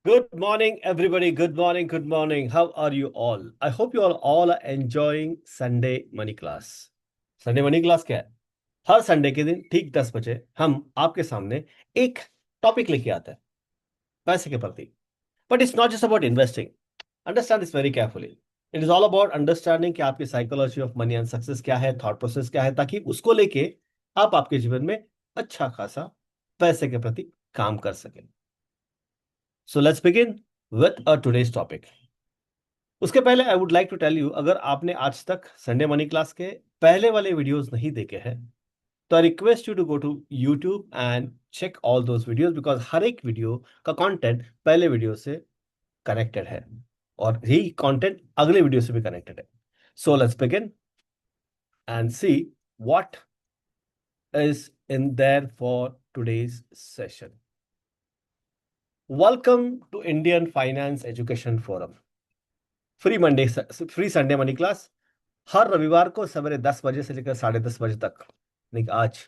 Good morning, everybody. Good morning. Good morning. How are you all? I hope you all are enjoying Sunday Money Class. Sunday Money Class क्या है? हर Sunday के दिन ठीक 10 बजे हम आपके सामने एक टॉपिक लेके आते हैं पैसे के प्रति. But it's not just about investing. Understand this very carefully. It is all about understanding कि आपकी psychology of money and success क्या है, थॉट प्रोसेस क्या है, ताकि उसको लेके आप आपके जीवन में अच्छा खासा पैसे के प्रति काम कर सकें. So let's begin with today's topic. उसके पहले I would like to tell you, अगर आपने आज तक संडे मनी क्लास के पहले वाले वीडियोस नहीं देखे हैं तो I request you to go to YouTube and check all those videos, because हर एक वीडियो का कंटेंट पहले वीडियो से कनेक्टेड है और यही कंटेंट अगले वीडियो से भी कनेक्टेड है. So let's begin and see what is in there for today's session. Welcome to Indian finance education forum. Free Sunday money class हर रविवार को सवेरे 10 बजे से लेकर 10:30 बजे तक. नहीं, आज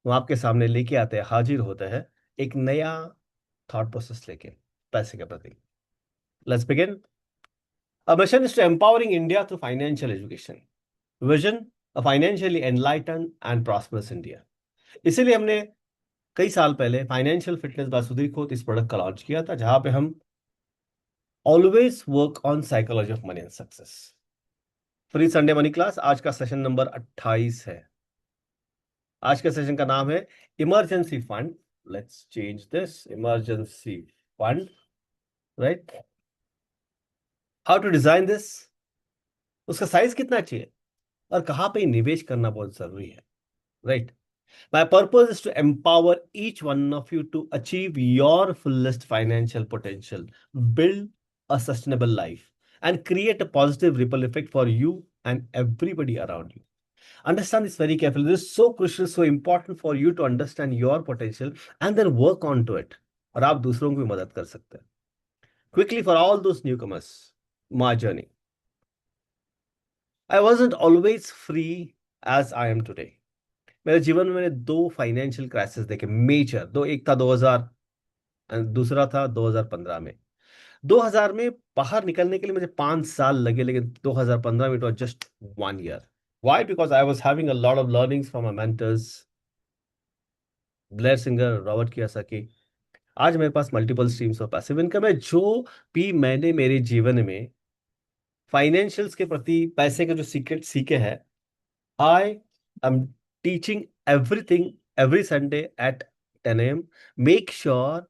हम आपके सामने लेके आते हैं, हाजिर होते हैं एक नया थॉट प्रोसेस लेके पैसे के प्रति. Let's begin. A mission is to empowering India through financial education. Vision a financially enlighten and prosperous India. इसीलिए हमने कई साल पहले financial fitness by Sudhir Khot इस प्रोडक्ट का लॉन्च किया था, जहां पे हम always work on psychology of money and success. Free Sunday money class आज का सेशन नंबर 28 है. आज के सेशन का नाम है emergency fund. Let's change this. Emergency fund, right. How to design this. उसका साइज कितना चाहिए और कहां पे निवेश करना बहुत जरूरी है, right. My purpose is to empower each one of you to achieve your fullest financial potential, build a sustainable life and create a positive ripple effect for you and everybody around you. Understand this very carefully. This is so crucial, so important for you to understand your potential and then work on to it. और आप दूसरों को भी मदद कर सकते हैं. Quickly for all those newcomers, my journey. I wasn't always free as I am today. मेरे जीवन में मैंने दो फाइनेंशियल क्राइसिस देखे, मेजर दो. एक था 2000 और दूसरा था 2015 में. 2000 में बाहर निकलने के लिए मुझे 5 साल लगे, लेकिन 2015 में it was just 1 year. Why? Because I was having a lot of learnings from my mentors, Blair Singer, Robert Kiyosaki. आज मेरे पास multiple streams of passive income है. जो भी मैंने मेरे जीवन में फाइनेंशियल्स के प्रति पैसे के जो सीक्रेट सीखे हैं, I am teaching everything every Sunday at 10 AM. Make sure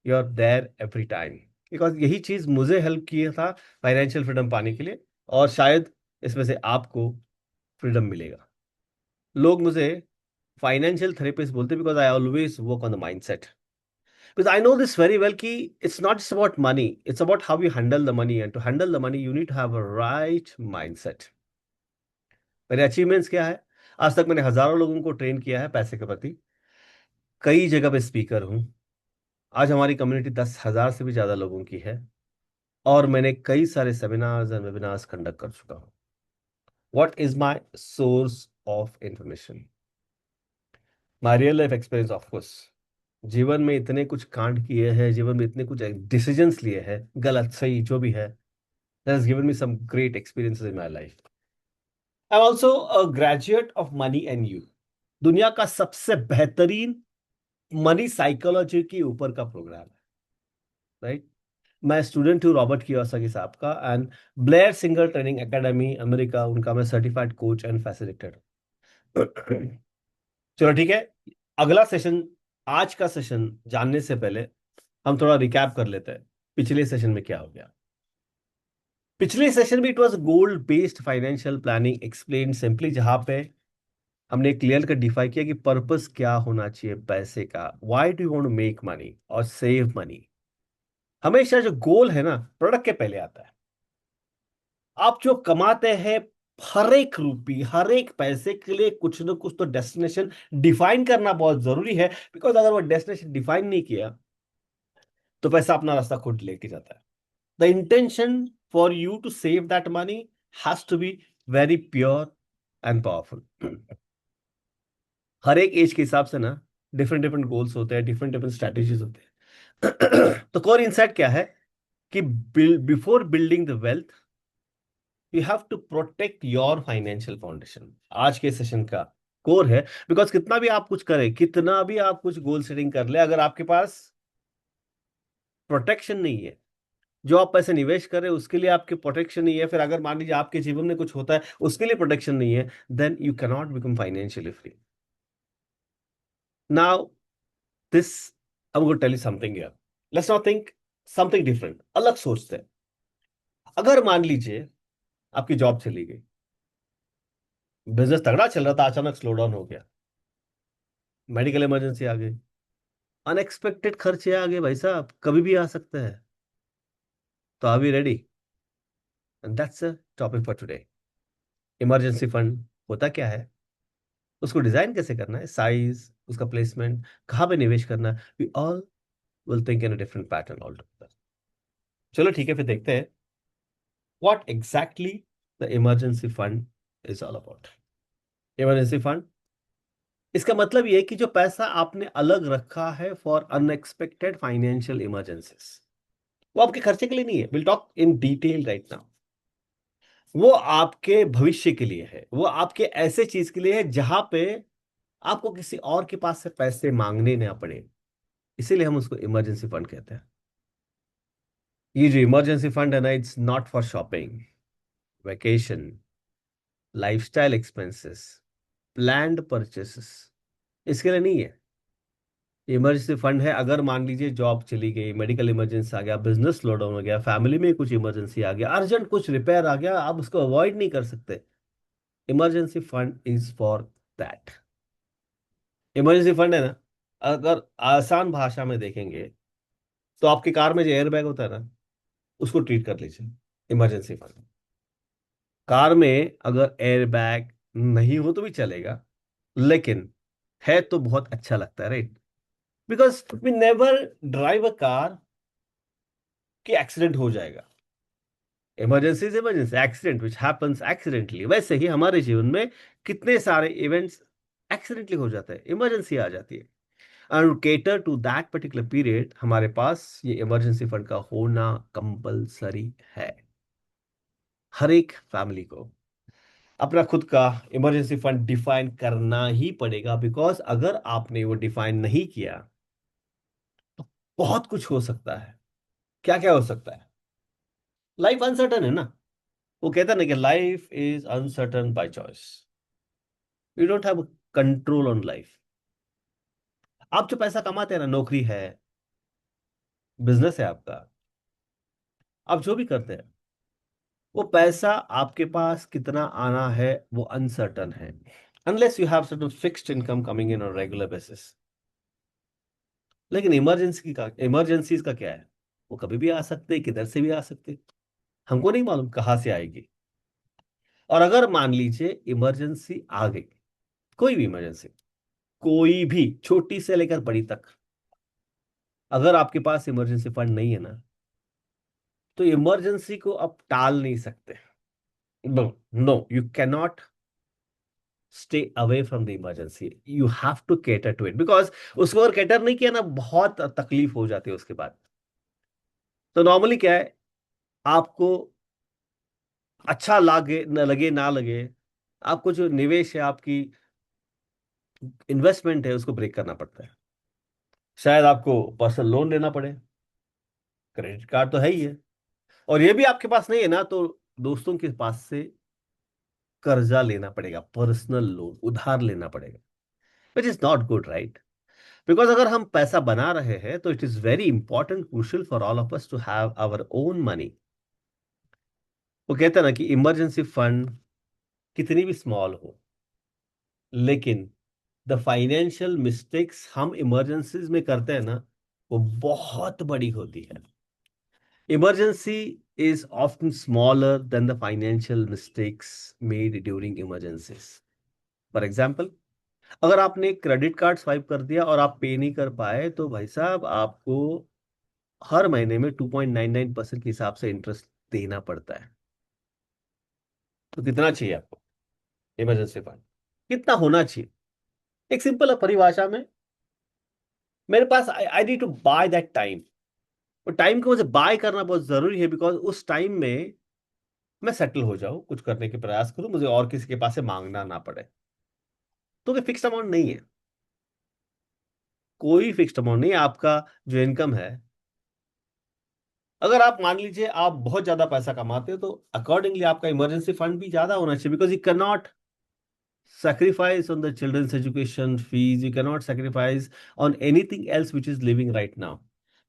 you are there every time, because यही चीज मुझे हेल्प किया था फाइनेंशियल फ्रीडम पाने के लिए, और शायद इसमें से आपको फ्रीडम मिलेगा. लोग मुझे फाइनेंशियल थेरेपिस्ट बोलते, because I always work on the mindset. Because I know this very well कि it's not just about money, it's about how you handle the money, and to handle the money you need to have a right mindset. मेरे achievements क्या है? आज तक मैंने हजारों लोगों को ट्रेन किया है पैसे के प्रति. कई जगह पे स्पीकर हूं. आज हमारी कम्युनिटी 10,000 से भी ज्यादा लोगों की है, और मैंने कई सारे सेमिनार्स एंड वेबिनार्स कंडक्ट कर चुका हूं. What is my source of information? My real life experience, of course. जीवन में इतने कुछ कांड किए हैं, जीवन में इतने कुछ डिसीजंस लिए हैं, गलत सही जो भी है, that has given me some great experiences in my life. I'm also a graduate of Money and You. दुनिया का सबसे बेहतरीन मनी साइकोलॉजी के ऊपर का प्रोग्राम है, राइट. मैं स्टूडेंट हूँ रॉबर्ट कियोसाकी साहब का, and Blair singer training academy America, उनका मैं सर्टिफाइड कोच एंड फैसिलिटेटर. चलो ठीक है. अगला सेशन, आज का सेशन जानने से पहले हम थोड़ा रिकैप कर लेते हैं पिछले सेशन में क्या हो गया. पिछले सेशन में it was goal based financial planning explain simply, जहां पे हमने क्लियर कर डिफाइन किया कि पर्पस क्या होना चाहिए पैसे का. Why do you want to make money or save money. हमेशा जो गोल है ना, प्रोडक्ट के पहले आता है. आप जो कमाते हैं, हर एक रुपये हर एक पैसे के लिए कुछ ना कुछ तो डेस्टिनेशन डिफाइन करना बहुत जरूरी है, बिकॉज अगर वो डेस्टिनेशन डिफाइन नहीं किया तो पैसा अपना रास्ता खुद लेके जाता है. The intention for you to save that money has to be very pure and powerful. हर एक एज के हिसाब से ना डिफरेंट डिफरेंट गोल्स होते हैं, डिफरेंट डिफरेंट स्ट्रैटेजीज होते हैं. तो कोर इनसाइट क्या है कि before building the wealth you have to protect your financial foundation. आज के सेशन का कोर है। बिकॉज कितना भी आप कुछ करें, कितना भी आप कुछ गोल सेटिंग कर ले, अगर आपके पास प्रोटेक्शन नहीं है, जो आप पैसे निवेश कर रहे हैं उसके लिए आपके प्रोटेक्शन नहीं है, फिर अगर मान लीजिए आपके जीवन में कुछ होता है उसके लिए प्रोटेक्शन नहीं है, then you cannot become financially free. Now this I am going to tell you something here. Let's not think something different, अलग सोचते हैं। अगर मान लीजिए आपकी जॉब चली गई, बिजनेस तगड़ा चल रहा था, अचानक स्लो डाउन हो गया, मेडिकल इमरजेंसी आ गई, अनएक्सपेक्टेड खर्चे आ गए, भाई साहब कभी भी आ सकते हैं। तो are we ready? And that's a topic for today. Emergency fund होता क्या है, उसको डिजाइन कैसे करना है, साइज, उसका प्लेसमेंट, कहाँ पे निवेश करना है, we all will think in a different pattern all together. चलो ठीक है, फिर देखते हैं what exactly the emergency fund is all about. Emergency fund, इसका मतलब ये है कि जो पैसा आपने अलग रखा है फॉर अनएक्सपेक्टेड फाइनेंशियल इमरजेंसीज, वो आपके खर्चे के लिए नहीं है, will talk in detail right now. वो आपके भविष्य के लिए है, वो आपके ऐसे चीज के लिए है जहां पे आपको किसी और के पास से पैसे मांगने ना पड़े। इसीलिए हम उसको इमरजेंसी फंड कहते हैं। ये जो इमरजेंसी फंड है ना, it's not for shopping, vacation, lifestyle expenses, planned purchases, इसके लिए नहीं है। इमरजेंसी फंड है अगर मान लीजिए जॉब चली गई, मेडिकल इमरजेंसी आ गया, बिजनेस स्लो डाउन हो गया, फैमिली में कुछ इमरजेंसी आ गया, अर्जेंट कुछ रिपेयर आ गया, आप उसको अवॉइड नहीं कर सकते। Emergency fund is for that. Emergency fund है ना, अगर आसान भाषा में देखेंगे तो आपकी कार में जो एयर बैग होता है ना, उसको ट्रीट कर लीजिए इमरजेंसी फंड। कार में अगर एयर बैग नहीं हो तो भी चलेगा, लेकिन है तो बहुत अच्छा लगता है, right? Because we never drive a car कि एक्सीडेंट हो जाएगा। Emergency is emergency, accident which happens accidentally. वैसे ही हमारे जीवन में कितने सारे इवेंट्स एक्सीडेंटली हो जाते हैं, इमरजेंसी आ जाती है। And cater to that particular period हमारे पास ये इमरजेंसी फंड का होना कंपलसरी है। हर एक फैमिली को अपना खुद का इमरजेंसी फंड डिफाइन करना ही पड़ेगा, बिकॉज अगर आपने वो डिफाइन नहीं किया तो बहुत कुछ हो सकता है। क्या क्या हो सकता है? लाइफ अनसर्टन है ना। वो कहता है ना कि life is uncertain by choice. You don't have control on life. आप जो पैसा कमाते हैं ना, नौकरी है, बिजनेस है आपका, आप जो भी करते हैं, वो पैसा आपके पास कितना आना है वो अनसर्टन है, unless you have certain fixed income coming in on regular basis. लेकिन इमरजेंसीज का क्या है? वो कभी भी आ सकते, किधर से भी आ सकते, हमको नहीं मालूम कहाँ से आएगी। और अगर मान लीजिए इमरजेंसी आ गई, कोई भी इमरजेंसी, कोई भी, छोटी से लेकर बड़ी तक, अगर आपके पास इमरजेंसी फंड नहीं है ना, तो इमरजेंसी को आप टाल नहीं सकते। No, no, you can not stay away from the emergency, you have to cater to it, because उसको अगर केटर नहीं किया ना, बहुत तकलीफ हो जाती है उसके बाद। तो नॉर्मली क्या है, आपको अच्छा लगे न लगे ना लगे, आपको जो निवेश है, आपकी इन्वेस्टमेंट है, उसको ब्रेक करना पड़ता है। शायद आपको पर्सनल लोन लेना पड़े, क्रेडिट कार्ड तो है ही है, और ये भी आपके पास नहीं है ना, तो दोस्तों के पास से कर्जा लेना पड़ेगा, पर्सनल लोन उधार लेना पड़ेगा, which is not good, right? Because अगर हम पैसा बना रहे हैं तो it is very important, crucial for all of us to have our own money. वो कहते हैं ना कि इमरजेंसी फंड कितनी भी स्मॉल हो, लेकिन द फाइनेंशियल मिस्टेक्स हम इमरजेंसीज में करते हैं ना, वो बहुत बड़ी होती है। Emergency is often smaller than the financial mistakes made during emergencies. For example, अगर आपने क्रेडिट कार्ड स्वाइप कर दिया और आप पे नहीं कर पाए, तो भाई साहब आपको हर महीने में 2.99% के हिसाब से इंटरेस्ट देना पड़ता है। तो कितना चाहिए आपको इमरजेंसी फंड? कितना होना चाहिए? एक सिंपल परिभाषा में, मेरे पास I need to buy that time. और टाइम को मुझे बाय करना बहुत जरूरी है, बिकॉज उस टाइम में मैं सेटल हो जाऊं, कुछ करने के प्रयास करूं, मुझे और किसी के पास से मांगना ना पड़े। तो कोई फिक्स्ड अमाउंट नहीं है, कोई फिक्स्ड अमाउंट नहीं है। आपका जो इनकम है, अगर आप मान लीजिए आप बहुत ज्यादा पैसा कमाते हो, तो अकॉर्डिंगली आपका इमरजेंसी फंड भी ज्यादा होना चाहिए, because you can not sacrifice on the children's education fees, you cannot sacrifice on anything else which is living right now.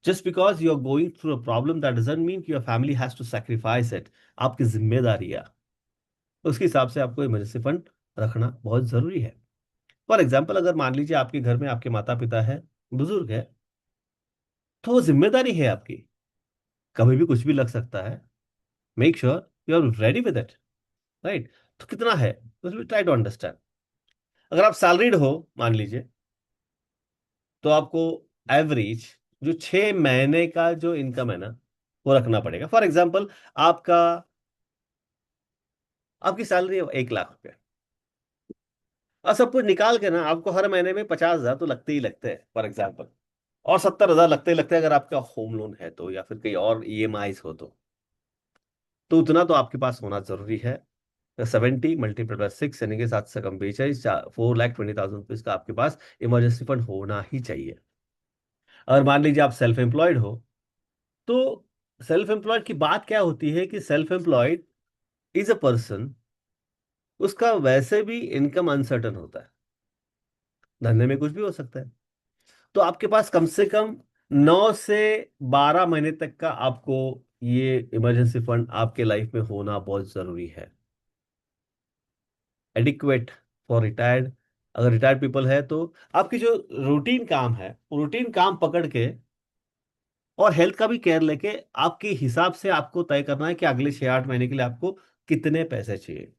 Just because you are going through a problem, that doesn't mean your family has to sacrifice it. आपकी जिम्मेदारी है, उसके हिसाब से आपको emergency fund रखना बहुत जरूरी है। फॉर एग्जाम्पल, अगर मान लीजिए आपके घर में आपके माता पिता है, बुजुर्ग है, तो वो जिम्मेदारी है आपकी, कभी भी कुछ भी लग सकता है। Make sure you are ready with it, right? तो कितना है, ट्राई टू अंडरस्टैंड। अगर आप सैलरीड हो मान लीजिए, तो आपको एवरेज जो 6 महीने का जो इनकम है ना, वो रखना पड़ेगा। फॉर एग्जाम्पल, आपका आपकी सैलरी है 1 लाख रुपया, और सब कुछ निकाल के ना आपको हर महीने में 50,000 तो लगते ही लगते हैं फॉर एग्जाम्पल, और 70,000 लगते ही लगते हैं अगर आपका होम लोन है तो, या फिर कहीं और ईएमआई हो तो उतना तो आपके पास होना जरूरी है। 70 × 6 यानी कि 7 से कम 20 4,20,000 रुपीज का आपके पास इमरजेंसी फंड होना ही चाहिए। अगर मान लीजिए आप सेल्फ एम्प्लॉयड हो, तो सेल्फ एम्प्लॉयड की बात क्या होती है कि self employed is a person, उसका वैसे भी इनकम अनसर्टन होता है, धंधे में कुछ भी हो सकता है। तो आपके पास कम से कम 9 से 12 महीने तक का आपको ये इमरजेंसी फंड आपके लाइफ में होना बहुत जरूरी है। एडिक्वेट फॉर रिटायर्ड, अगर रिटायर्ड पीपल है तो आपकी जो रूटीन काम है, रूटीन काम पकड़ के और हेल्थ का भी केयर लेके आपके हिसाब से आपको तय करना है कि अगले 6-8 महीने के लिए आपको कितने पैसे चाहिए।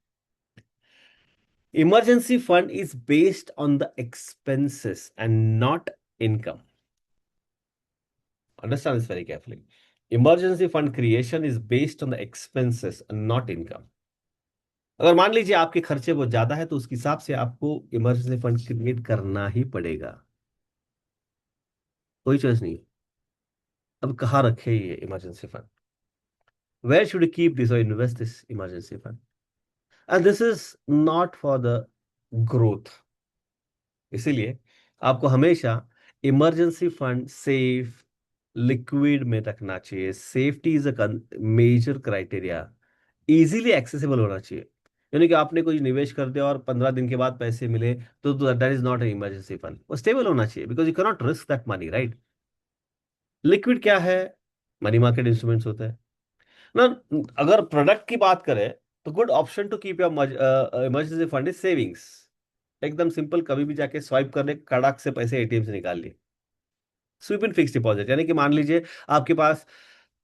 Emergency fund is based on the expenses and not income. Understand this very carefully. Emergency fund creation is based on the expenses and not income. अगर मान लीजिए आपके खर्चे बहुत ज्यादा है, तो उसके हिसाब से आपको इमरजेंसी फंड क्रिएट करना ही पड़ेगा, कोई चॉइस नहीं है। अब कहाँ रखे ये emergency fund? Where should keep this or invest this emergency fund? And this is not for the growth. इसीलिए आपको हमेशा इमरजेंसी फंड सेफ लिक्विड में रखना चाहिए। Safety is a major criteria. Easily accessible होना चाहिए, यानी कि आपने कोई निवेश कर दिया और 15 दिन के बाद पैसे मिले, तो that is not an emergency fund. वो स्टेबल होना चाहिए, because you can not risk that money, right? Liquid क्या है? मनी मार्केट इंस्ट्रूमेंट्स होते हैं ना। अगर प्रोडक्ट की बात करें, तो good option to keep your emergency fund is savings. एकदम सिंपल, कभी भी जाके स्वाइप करने, कड़ाक से पैसे एटीएम से निकाल लिए। स्वीप इन फिक्स डिपॉजिट, यानी कि मान लीजिए आपके पास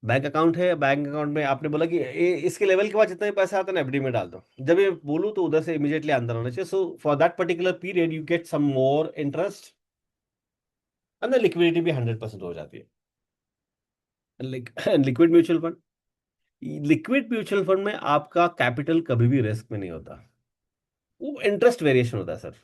बैंक अकाउंट है, बैंक अकाउंट में आपने बोला कि इसके लेवल के बाद जितना भी पैसा आता है ना एफडी में डाल दो। जब ये बोलूं तो उधर से इमीडिएटली अंदर होना चाहिए, so for that particular period you get some more interest, and liquidity भी 100% हो जाती है। Liquid mutual fund, liquid mutual fund में आपका कैपिटल कभी भी रिस्क में नहीं होता, वो इंटरेस्ट वेरिएशन होता है सर।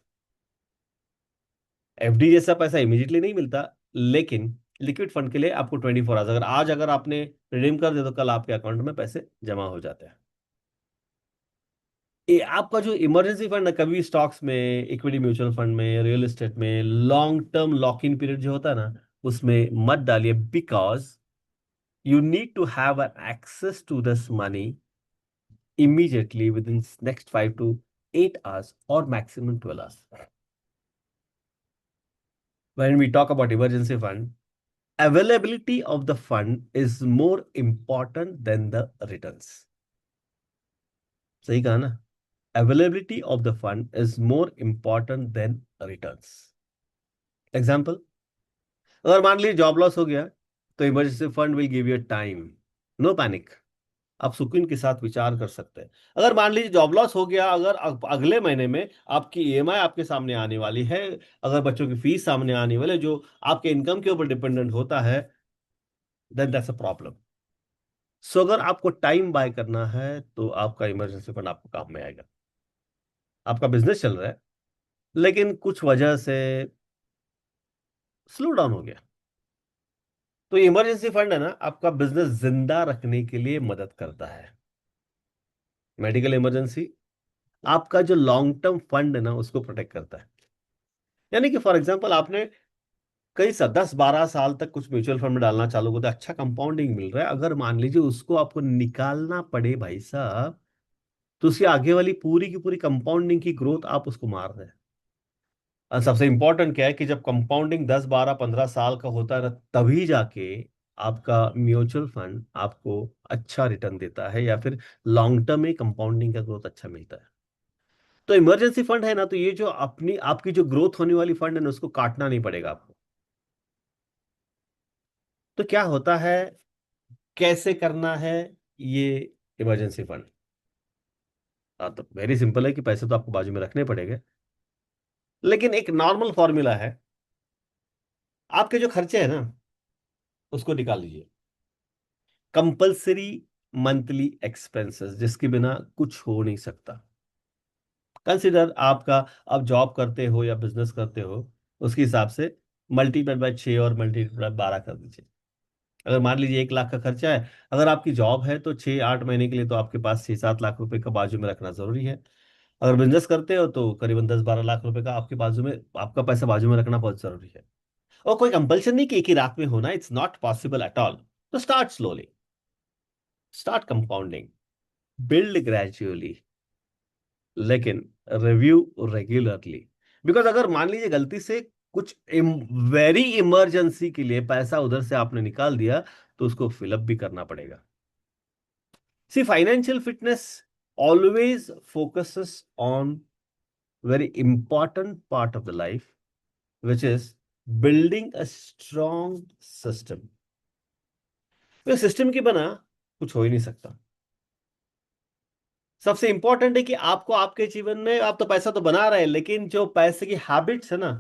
एफडी जैसा पैसा इमीडिएटली नहीं मिलता, लेकिन लिक्विड फंड के लिए आपको 24 आवर्स, अगर आज अगर आपने रिडीम कर दिया तो कल आपके अकाउंट में पैसे जमा हो जाते हैं। ये आपका जो इमरजेंसी फंड है, कभी स्टॉक्स में, इक्विटी म्यूचुअल फंड में, रियल एस्टेट में long term lock in period जो होता है ना, उसमें मत डालिए, because you need to have an access to this money immediately within next 5 to 8 hours or maximum 12 hours. When we talk about emergency fund, availability of the fund is more important than the returns. सही कहा ना? Availability of the fund is more important than returns. Example, अगर मान लीजिए job loss हो गया, तो emergency fund will give you time, no panic, आप सुकून के साथ विचार कर सकते हैं। अगर मान लीजिए जॉब लॉस हो गया, अगर अगले महीने में आपकी ईएमआई आपके सामने आने वाली है, अगर बच्चों की फीस सामने आने वाली है, जो आपके इनकम के ऊपर डिपेंडेंट होता है, देन दैट्स अ प्रॉब्लम। सो अगर आपको टाइम बाय करना है, तो आपका इमरजेंसी फंड आपको काम में आएगा। आपका बिजनेस चल रहा है, लेकिन कुछ वजह से स्लो डाउन हो गया। तो इमरजेंसी फंड है ना, आपका बिजनेस जिंदा रखने के लिए मदद करता है। मेडिकल इमरजेंसी आपका जो लॉन्ग टर्म फंड है ना उसको प्रोटेक्ट करता है। यानी कि फॉर एग्जांपल आपने कई 10-12 साल तक कुछ म्यूचुअल फंड में डालना चालू कर दिया, अच्छा कंपाउंडिंग मिल रहा है, अगर मान लीजिए उसको आपको निकालना पड़े भाई साहब, तो उसकी आगे वाली पूरी की पूरी कंपाउंडिंग की ग्रोथ आप उसको मार रहे हैं। और सबसे इंपॉर्टेंट क्या है कि जब कंपाउंडिंग 10-12-15 साल का होता है ना, तभी जाके आपका म्यूचुअल फंड आपको अच्छा रिटर्न देता है, या फिर लॉन्ग टर्म में कंपाउंडिंग का ग्रोथ अच्छा मिलता है। तो इमरजेंसी फंड है ना, तो ये जो अपनी आपकी जो ग्रोथ होने वाली फंड है ना, उसको काटना नहीं पड़ेगा आपको। तो क्या होता है, कैसे करना है ये इमरजेंसी फंड? हाँ, तो वेरी सिंपल है कि पैसे तो आपको बाजू में रखने पड़ेंगे, लेकिन एक नॉर्मल फॉर्मूला है। आपके जो खर्चे हैं ना उसको निकाल लीजिए। कंपल्सरी मंथली एक्सपेंसेस जिसके बिना कुछ हो नहीं सकता। कंसिडर आपका, आप जॉब करते हो या बिजनेस करते हो, उसके हिसाब से मल्टीप्लाई बाय 6 और मल्टीप्लाई 12 कर दीजिए। अगर मान लीजिए 1 लाख का खर्चा है, अगर आपकी जॉब है तो 6-8 महीने के लिए तो आपके पास 6-7 लाख रुपए का बाजू में रखना जरूरी है। अगर बिजनेस करते हो तो करीबन 10-12 लाख रुपए का आपके बाजू में, आपका पैसा बाजू में रखना बहुत जरूरी है। और कोई कंपल्शन नहीं कि एक ही रात में होना, it's not possible at all. तो start slowly, start compounding, build gradually, लेकिन रिव्यू रेगुलरली। बिकॉज अगर मान लीजिए गलती से कुछ वेरी इमरजेंसी के लिए पैसा उधर से आपने निकाल दिया, तो उसको फिलअप भी करना पड़ेगा। See financial fitness always focuses on very important part of the life, which is building a strong system। तो सिस्टम के बिना कुछ हो ही नहीं सकता। सबसे इंपॉर्टेंट है कि आपको आपके जीवन में, आप तो पैसा तो बना रहे हैं, लेकिन जो पैसे की हैबिट्स है ना,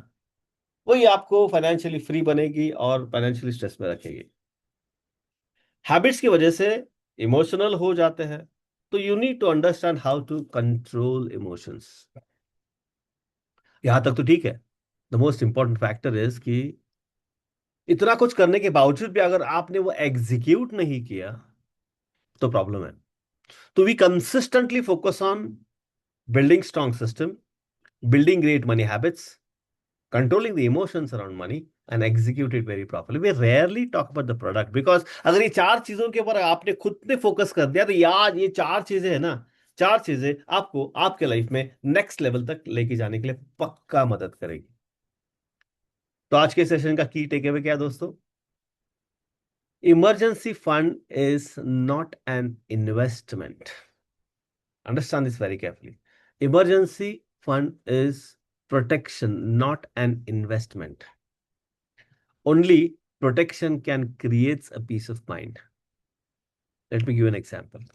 वही आपको फाइनेंशियली फ्री बनेगी और फाइनेंशियली स्ट्रेस में रखेगी। हैबिट्स की वजह से इमोशनल हो जाते हैं, तो you need to understand how to control emotions. यहां तक तो ठीक है। The most important factor is कि इतना कुछ करने के बावजूद भी अगर आपने वो एग्जीक्यूट नहीं किया, तो प्रॉब्लम है। तो we consistently focus on building strong system, building great money habits, controlling the emotions around money, and execute it very properly। We rarely talk about the product because अगर ये चार चीजों के ऊपर आपने खुद ने फोकस कर दिया, तो यार ये चार चीजें है ना, चार चीजें आपको आपके लाइफ में नेक्स्ट लेवल तक लेके जाने के लिए पक्का मदद करेगी। तो आज के सेशन का की टेक अवे क्या है दोस्तों? Emergency fund is not an investment. Understand this very carefully. Emergency fund is protection, not an investment। Only protection can create a peace of mind। Let me give you an example।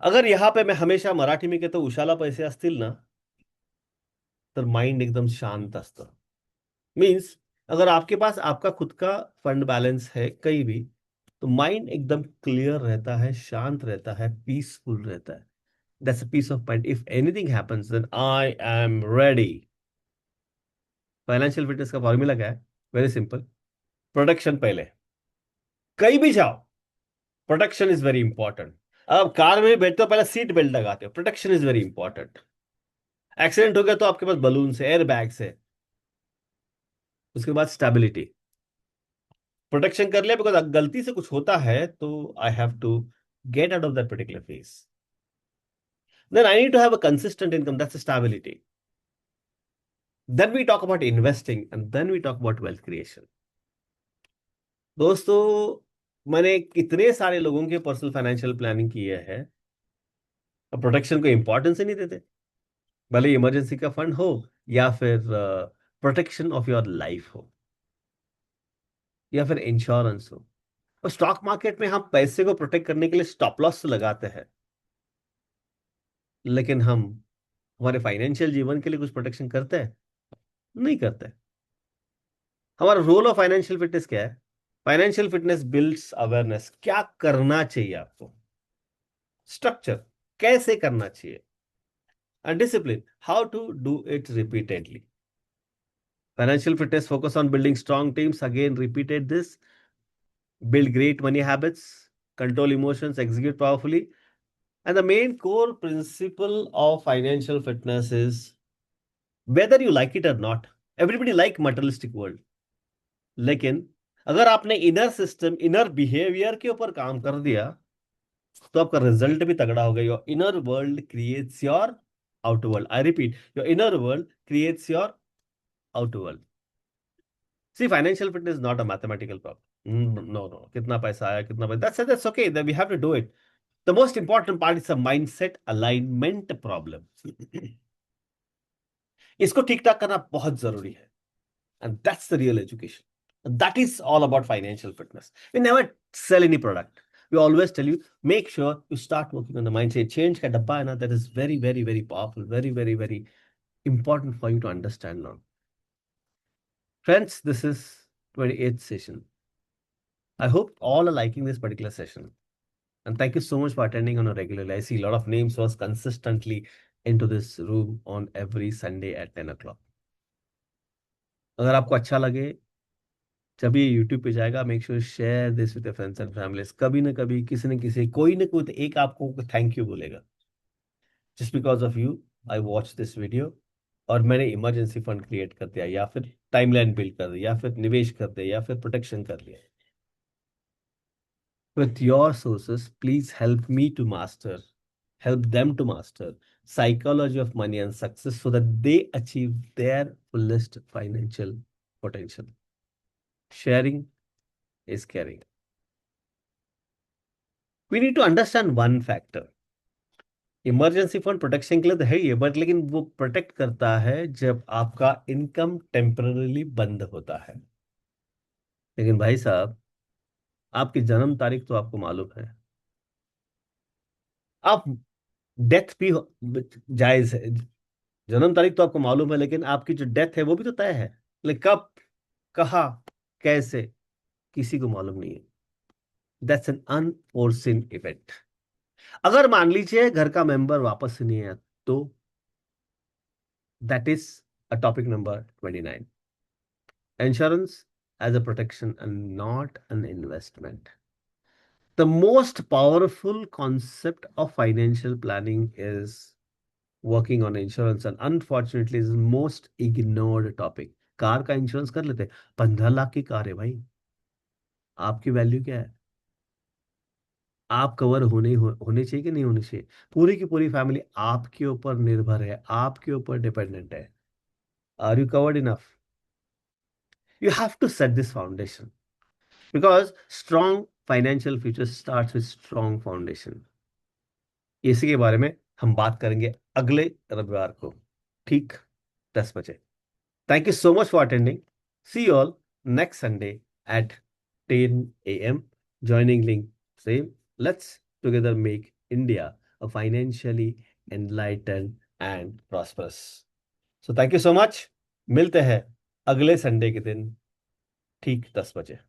अगर यहाँ पे मैं हमेशा मराठी में कहतो उशाला पैसे असतील ना, तर माइंड एकदम शांत असतं। मीन्स अगर आपके पास आपका खुद का फंड बैलेंस है कहीं भी, तो माइंड एकदम क्लियर रहता है, शांत रहता है, पीसफुल रहता है। That's a piece of mind. If anything happens then I am ready. Financial fitness का फॉर्मूला क्या है? Very simple. प्रोटेक्शन पहले, कहीं भी जाओ, प्रोटेक्शन इज वेरी इंपॉर्टेंट। अब कार में बैठते हो पहले सीट बेल्ट लगाते हो, protection is very important. Accident हो गया तो आपके पास बलून से, एयर बैग से। उसके बाद स्टेबिलिटी, प्रोटेक्शन कर लिया, बिकॉज गलती से कुछ होता है तो I have to get out of that particular phase. Then I need to have a consistent income, that's stability. Then we talk about investing and then we talk about wealth creation. दोस्तों, मैंने कितने सारे लोगों के personal financial planning किए हैं, protection को importance ही नहीं देते। भले इमरजेंसी का फंड हो या फिर प्रोटेक्शन ऑफ योर लाइफ हो या फिर इंश्योरेंस हो। और स्टॉक मार्केट में हम पैसे को प्रोटेक्ट करने के लिए स्टॉप लॉस लगाते हैं, लेकिन हम हमारे फाइनेंशियल जीवन के लिए कुछ प्रोटेक्शन करते हैं? नहीं करते। हमारा रोल ऑफ फाइनेंशियल फिटनेस क्या है? फाइनेंशियल फिटनेस बिल्ड्स अवेयरनेस, क्या करना चाहिए आपको, स्ट्रक्चर, कैसे करना चाहिए, and discipline, how to do it repeatedly. Financial fitness focus on building strong teams. Again, repeated this. Build great money habits, control emotions, execute powerfully. And the main core principle of financial fitness is whether you like it or not. Everybody like materialistic world. लेकिन अगर आपने inner system inner behaviour के ऊपर काम कर दिया तो आपका रिजल्ट भी तगड़ा होगा. Your inner world creates your outer world. I repeat, your inner world creates your outer world. See financial fitness not a mathematical problem. No no, कितना पैसा आया कितना पैसा, that's okay, that we have to do it. The most important part is a mindset alignment problem. इसको ठीक ठाक करना बहुत जरूरी है. And that's the real education. And that is all about financial fitness. We never sell any product. We always tell you, make sure you start working on the mindset. Change ka dabba hai na, that is very, very, very powerful, very, very, very important for you to understand now. Friends, this is 28th session. I hope all are liking this particular session. And thank you so much for attending on a regular. I see a lot of names was consistently into this room on every Sunday at 10 o'clock. अगर आपको अच्छा लगे जब ये YouTube पे जाएगा, make sure share this with friends and families. कभी ना कभी किसी न किसी कोई ना कोई तो एक आपको थैंक यू बोलेगा. Just because of you I watch this video. और मैंने इमरजेंसी फंड क्रिएट कर दिया, या फिर टाइमलाइन बिल्ड कर दिया, या फिर निवेश कर दिया, या फिर प्रोटेक्शन कर लिया. With your sources please help me to master, help them to master psychology of money and success so that they achieve their fullest financial potential. Sharing is caring. We need to understand one factor. Emergency fund protection के लिए तो है ही है, but लेकिन वो protect करता है जब आपका इनकम टेम्पररीली बंद होता है. लेकिन भाई साहब, आपकी जन्म तारीख तो आपको मालूम है. आप डेथ भी जायज है. जन्म तारीख तो आपको मालूम है, लेकिन आपकी जो डेथ है वो भी तो तय है. लेकिन कब, कहा, कैसे, किसी को मालूम नहीं है. That's an unforeseen event. अगर मान लीजिए घर का मेंबर वापस नहीं है, तो that is a topic number 29. Insurance as a protection and not an investment. The most powerful concept of financial planning is working on insurance, and unfortunately is the most ignored topic. Car का insurance कर लेते हैं. 15 लाख की car है भाई, आपकी value क्या है? आप कवर होने चाहिए कि नहीं होने चाहिए? पूरी की पूरी फैमिली आपके ऊपर निर्भर है, आपके ऊपर डिपेंडेंट है. Are you covered enough? You have to set this foundation. Because strong financial future starts with strong foundation. इसी के बारे में हम बात करेंगे अगले रविवार को, ठीक 10 बजे. Thank you so much for attending. See you all next Sunday at 10 a.m. Joining link same. Let's together make India a financially enlightened and prosperous. So thank you so much. मिलते हैं अगले संडे के दिन ठीक 10 बजे.